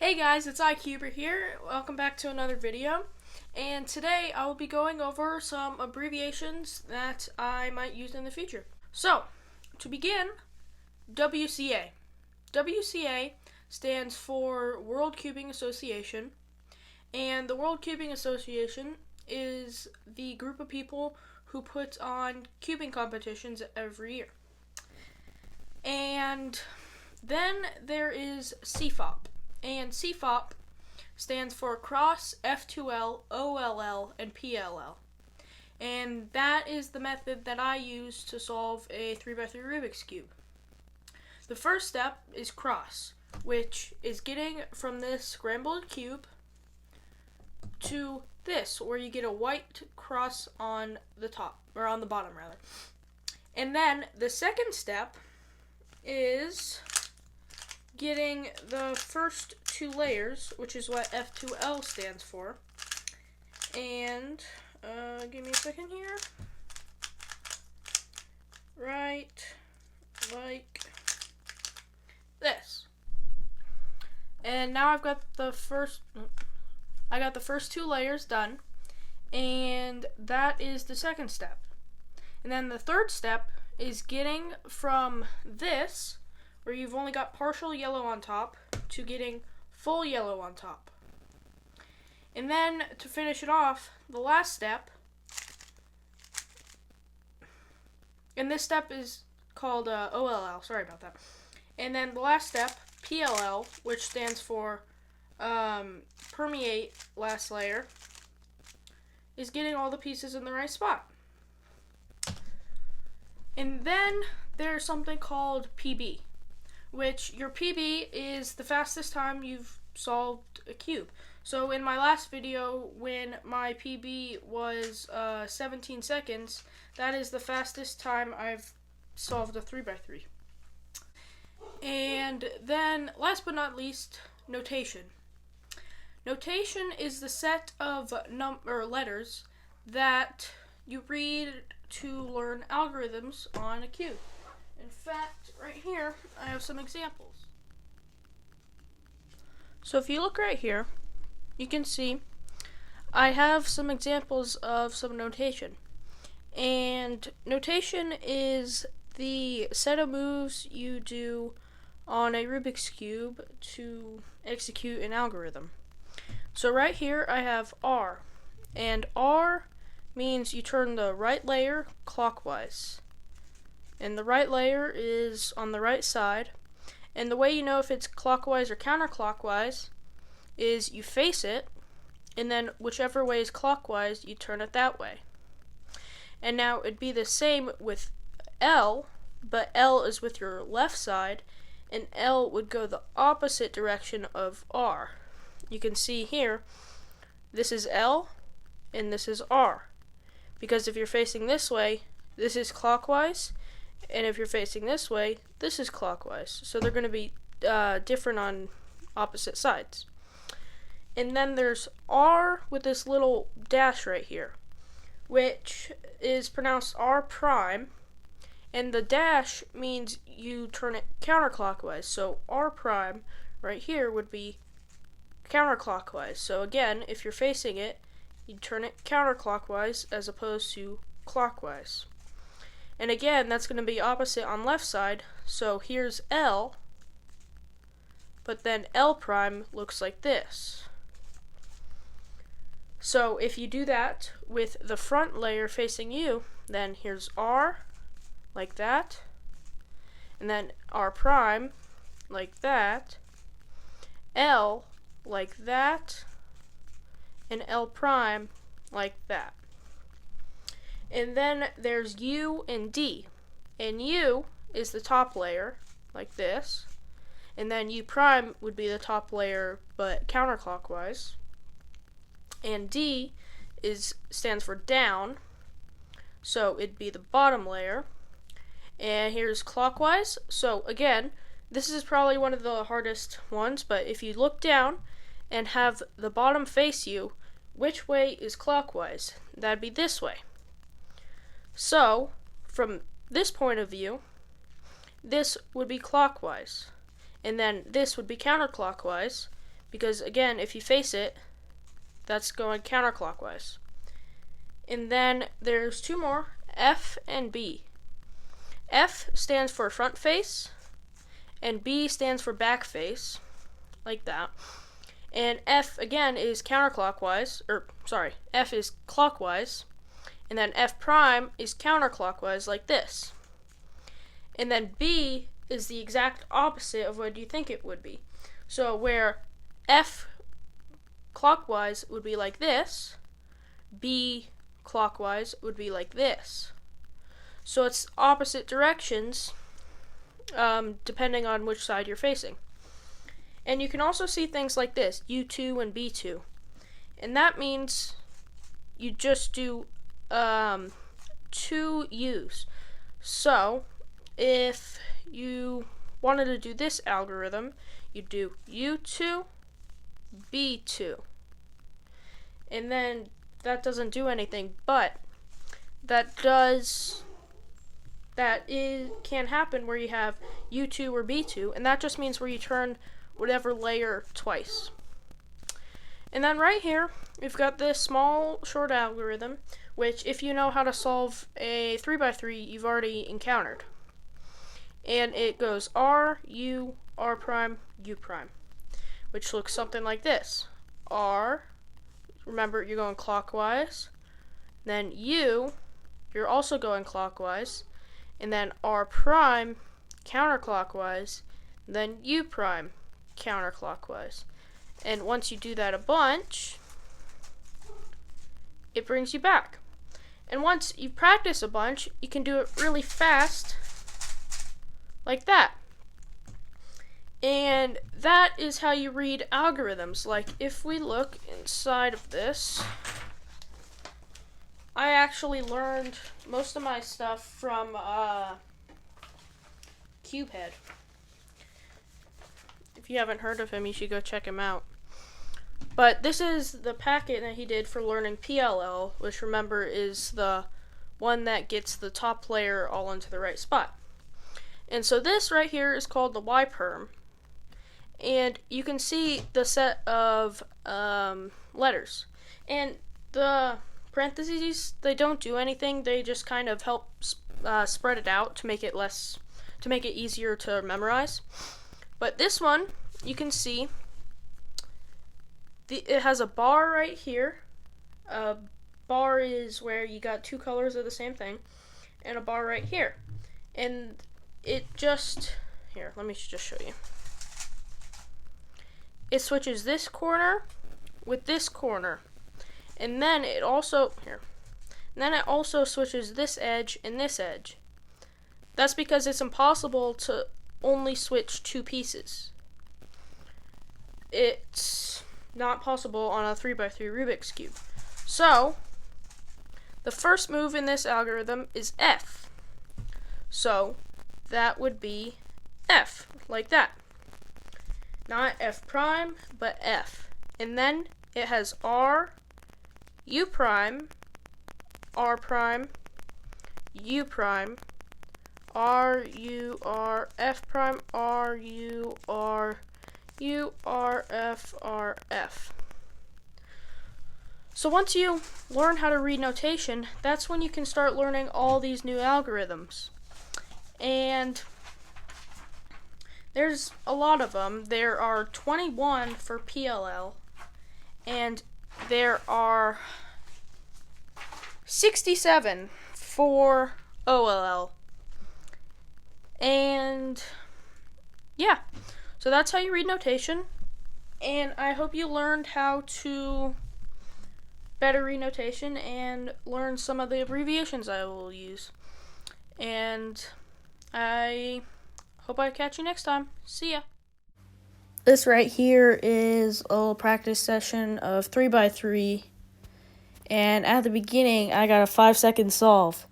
Hey guys, it's iCuber here. Welcome back to another video. And today I will be going over some abbreviations that I might use in the future. So, to begin, WCA. WCA stands for World Cubing Association. And the World Cubing Association is the group of people who put on cubing competitions every year. And then there is CFOP. And CFOP stands for Cross, F2L, OLL, and PLL. And that is the method that I use to solve a 3x3 Rubik's Cube. The first step is cross, which is getting from this scrambled cube to this, where you get a white cross on the top, or on the bottom rather. And then the second step is getting the first two layers, which is what F2L stands for. And give me a second here. Right, like this. And now I've got the first two layers done, and that is the second step. And then the third step is getting from this, where you've only got partial yellow on top, to getting full yellow on top. And then to finish it off, the last step, and this step is called OLL, sorry about that. And then the last step, PLL, which stands for permeate last layer, is getting all the pieces in the right spot. And then there's something called PB, which your PB is the fastest time you've solved a cube. So in my last video, when my PB was 17 seconds, that is the fastest time I've solved a 3x3. And then, last but not least, notation. Notation is the set of letters that you read to learn algorithms on a cube. In fact, right here, I have some examples. So if you look right here, you can see I have some examples of some notation. And notation is the set of moves you do on a Rubik's Cube to execute an algorithm. So right here I have R, and R means you turn the right layer clockwise. And the right layer is on the right side. And the way you know if it's clockwise or counterclockwise is you face it, and then whichever way is clockwise, you turn it that way. And now it'd be the same with L, but L is with your left side, and L would go the opposite direction of R. You can see here, this is L, and this is R. Because if you're facing this way, this is clockwise, and if you're facing this way, this is clockwise. So they're going to be different on opposite sides. And then there's R with this little dash right here, which is pronounced R prime. And the dash means you turn it counterclockwise. So R prime right here would be counterclockwise. So again, if you're facing it, you turn it counterclockwise as opposed to clockwise. And again, that's going to be opposite on left side. So here's L, but then L prime looks like this. So if you do that with the front layer facing you, then here's R, like that, and then R prime, like that, L, like that, and L prime, like that. And then there's U and D. And U is the top layer, like this. And then U prime would be the top layer, but counterclockwise. And D stands for down, so it'd be the bottom layer. And here's clockwise. So again, this is probably one of the hardest ones, but if you look down and have the bottom face you, which way is clockwise? That'd be this way. So, from this point of view, this would be clockwise, and then this would be counterclockwise, because again, if you face it, that's going counterclockwise. And then there's two more, F and B. F stands for front face, and B stands for back face, like that. And F, again, is counterclockwise, F is clockwise, and then F prime is counterclockwise, like this. And then B is the exact opposite of what you think it would be. So where F clockwise would be like this, B clockwise would be like this. So it's opposite directions, depending on which side you're facing. And you can also see things like this, U2 and B2. And that means you just do two U's. So if you wanted to do this algorithm, you do U2, B2. And then that doesn't do anything, but can happen where you have U2 or B2, and that just means where you turn whatever layer twice. And then right here, we've got this small short algorithm, which if you know how to solve a 3x3, you've already encountered. And it goes R, U, R prime, U prime, which looks something like this. R, remember you're going clockwise, then U, you're also going clockwise, and then R prime, counterclockwise, then U prime, counterclockwise. And once you do that a bunch, it brings you back. And once you practice a bunch, you can do it really fast, like that. And that is how you read algorithms. Like, if we look inside of this, I actually learned most of my stuff from Cubehead. If you haven't heard of him, you should go check him out. But this is the packet that he did for learning PLL, which, remember, is the one that gets the top layer all into the right spot. And so this right here is called the Y-perm. And you can see the set of letters. And the parentheses, they don't do anything. They just kind of help spread it out to make it easier to memorize. But this one, you can see, it has a bar right here. A bar is where you got two colors of the same thing, and a bar right here. And it just, here, let me just show you. It switches this corner with this corner. And then it also, switches this edge and this edge. That's because it's impossible to only switch two pieces. It's not possible on a 3x3 Rubik's Cube. So, the first move in this algorithm is F. So, that would be F, like that. Not F prime, but F. And then it has R, U prime, R prime, U prime, R, U, R, F prime, R, U, R, U, R, F, R, F. So once you learn how to read notation, that's when you can start learning all these new algorithms. And there's a lot of them. There are 21 for PLL, and there are 67 for OLL. And yeah, so that's how you read notation. And I hope you learned how to better read notation and learn some of the abbreviations I will use. And I hope I catch you next time. See ya. This right here is a little practice session of 3x3. And at the beginning, I got a 5-second solve.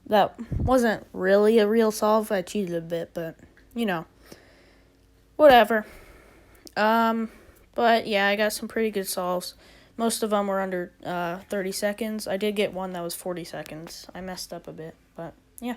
That wasn't really a real solve. I cheated a bit, but, whatever. But yeah, I got some pretty good solves. Most of them were under 30 seconds. I did get one that was 40 seconds. I messed up a bit, but yeah.